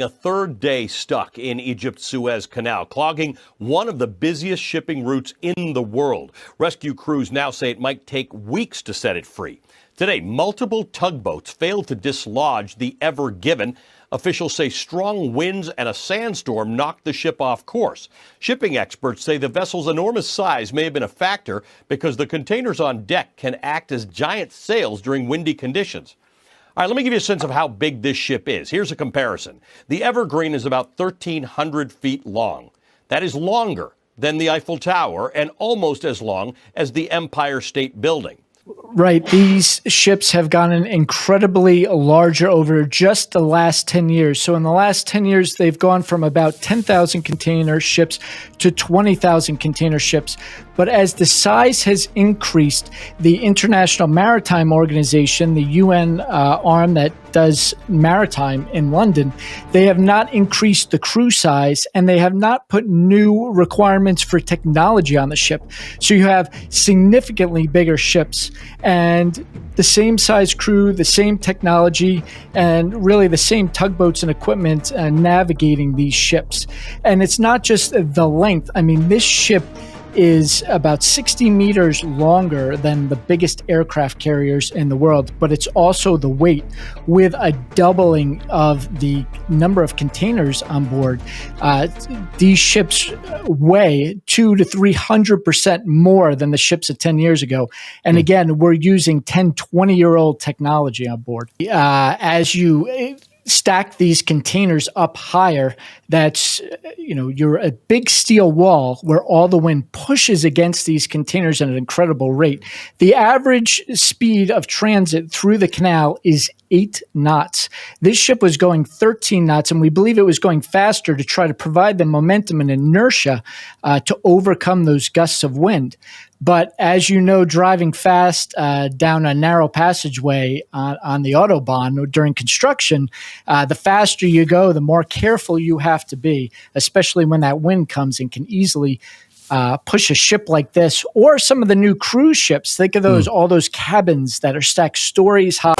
A third day stuck in Egypt's Suez Canal, clogging one of the busiest shipping routes in the world. Rescue crews now say it might take weeks to set it free. Today, multiple tugboats failed to dislodge the Ever Given. Officials say strong winds and a sandstorm knocked the ship off course. Shipping experts say the vessel's enormous size may have been a factor because the containers on deck can act as giant sails during windy conditions. All right, let me give you a sense of how big this ship is. Here's a comparison. The Evergreen is about 1,300 feet long. That is longer than the Eiffel Tower and almost as long as the Empire State Building. Right. These ships have gotten incredibly larger over just the last 10 years. So in the last 10 years, they've gone from about 10,000 container ships to 20,000 container ships. But as the size has increased, the International Maritime Organization, the UN arm that does maritime in London, they have not increased the crew size and they have not put new requirements for technology on the ship. So you have significantly bigger ships and the same size crew, the same technology, and really the same tugboats and equipment navigating these ships. And it's not just the length. I mean, this ship is about 60 meters longer than the biggest aircraft carriers in the world, but it's also the weight with a doubling of the number of containers on board. These ships weigh 200 to 300% more than the ships of 10 years ago. And again, we're using 10, 20-year-old technology on board. As you stack these containers up higher, that's, you're a big steel wall where all the wind pushes against these containers at an incredible rate. The average speed of transit through the canal is 8 knots. This ship was going 13 knots, and we believe it was going faster to try to provide the momentum and inertia to overcome those gusts of wind. But as you know, driving fast down a narrow passageway on the Autobahn during construction, the faster you go, the more careful you have to be, especially when that wind comes and can easily push a ship like this or some of the new cruise ships. Think of those, all those cabins that are stacked stories high.